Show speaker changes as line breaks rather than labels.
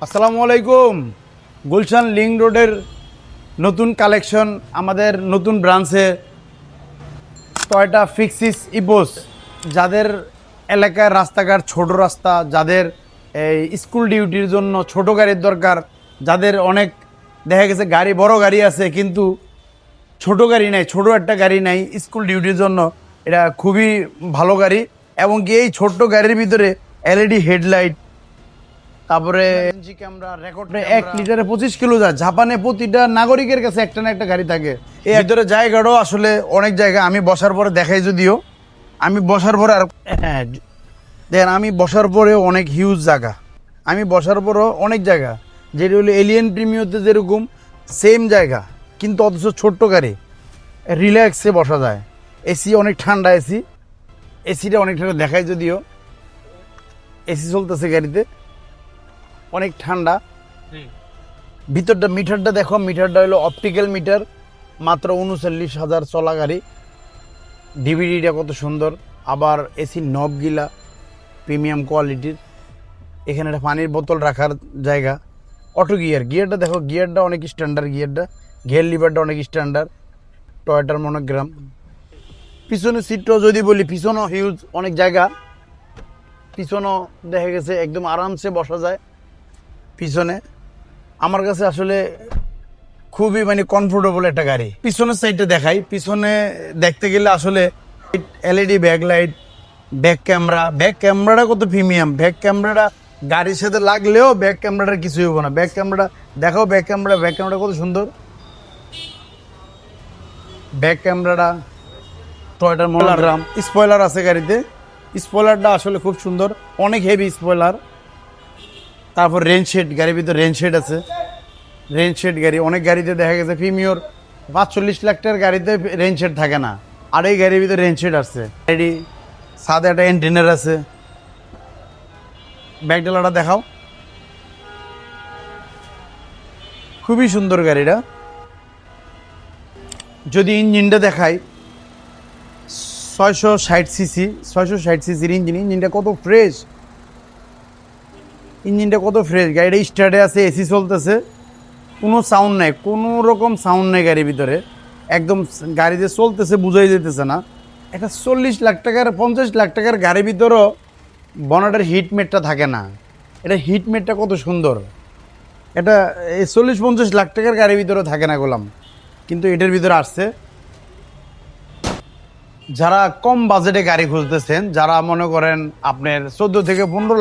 আসসালামু আলাইকুম। গুলশান লিংক রোডের নতুন কালেকশন আমাদের নতুন ব্রাঞ্চে টয়োটা ফিক্সিস ইবোস। যাদের এলাকার রাস্তাঘাট ছোট রাস্তা, যাদের এই স্কুল ডিউটির জন্য ছোট গাড়ির দরকার, যাদের অনেক দেখা গেছে গাড়ি বড় গাড়ি আছে কিন্তু ছোট গাড়ি নাই, ছোট একটা গাড়ি নাই স্কুল ডিউটির জন্য, এটা খুবই ভালো গাড়ি। এবং কি এই ছোট্ট গাড়ির ভিতরে এলইডি হেডলাইট, তারপরে ক্যামেরা, রেকর্ড 1 লিটারে 25 কিলো যায়। জাপানে প্রতিটা নাগরিকের কাছে একটা না একটা গাড়ি থাকে। এই ভিতরে জায়গাটাও আসলে অনেক জায়গা, আমি বসার পরে দেখাই, যদিও আমি বসার পরে আর হ্যাঁ দেখেন, আমি বসার পরেও অনেক হিউজ জায়গা, আমি বসার পরেও অনেক জায়গা, যেটা হলো এলিয়েন প্রিমিয়তে যেরকম সেম জায়গা, কিন্তু অথচ ছোট্ট গাড়ি রিল্যাক্সে বসা যায়। এসি অনেক ঠান্ডা, এসিটা অনেক ঠান্ডা দেখায়, যদিও এসি চলতেছে গাড়িতে, অনেক ঠান্ডা। ভিতরটা মিটারটা দেখো, মিটারটা হলো অপটিক্যাল মিটার, মাত্র 39,000 চলা গাড়ি। ডিভিডিটা কত সুন্দর, আবার এসি নবগিলা প্রিমিয়াম কোয়ালিটির। এখানে একটা পানির বোতল রাখার জায়গা। অটো গিয়ারটা দেখো, গিয়ারটা অনেক স্ট্যান্ডার্ড, গিয়ার লিভারটা অনেক স্ট্যান্ডার্ড, টয়োটার মনোগ্রাম। পিছনে সিটটাও যদি বলি, পিছনেও হিউজ অনেক জায়গা, পিছনেও দেখা গেছে একদম আরামসে বসা যায় পিছনে। আমার কাছে আসলে খুবই কমফোর্টেবল একটা গাড়ি। পিছনের সাইডটা দেখাই, পিছনে দেখতে গেলে আসলে এলইডি ব্যাকলাইট, ব্যাক ক্যামেরাটা কত প্রিমিয়াম। ব্যাক ক্যামেরাটা গাড়ির সাথে লাগলেও ব্যাক ক্যামেরাটা কিছুই হবো না। ব্যাক ক্যামেরা দেখাও, ব্যাক ক্যামেরাটা কত সুন্দর। ব্যাক ক্যামেরাটা টয়োটার মনোগ্রাম। স্পয়লার আছে গাড়িতে, স্পয়লারটা আসলে খুব সুন্দর, অনেক হেভি স্পয়লার। তারপর রেনশেড, গাড়ির ভিতরে রেনশেড আছে। রেনশেড গাড়ি অনেক গাড়িতে দেখা গেছে প্রিমিয়র 45 লাখ টাকার গাড়িতে রেনশেড থাকে না, আর এই গাড়ির ভিতরে রেনশেড আছে। গাড়ি সাদা একটা এন্টেনার আছে। ব্যাকডালাটা দেখাও, খুবই সুন্দর গাড়িটা। যদি ইঞ্জিনটা দেখাই, 660 সিসির ইঞ্জিনটা কত ফ্রেশ, গাড়িটা স্টার্টে আছে, এসি চলতেছে, কোনো সাউন্ড নাই, কোনো রকম সাউন্ড নেই গাড়ির ভিতরে, একদম গাড়িতে চলতেছে, বোঝাই যেতেছে না। একটা 40 লাখ টাকার 50 লাখ টাকার গাড়ির ভিতরেও বনেটের হিটমেটটা থাকে না। এটা হিটমেটটা কত সুন্দর, এটা 40-50 লাখ টাকার গাড়ির ভিতরে থাকে না গোলাম, কিন্তু এটার ভিতরে আসছে। যারা কম বাজেটে গাড়ি খুঁজতেছেন, যারা মনে করেন আপনার 14 থেকে 15 লাখ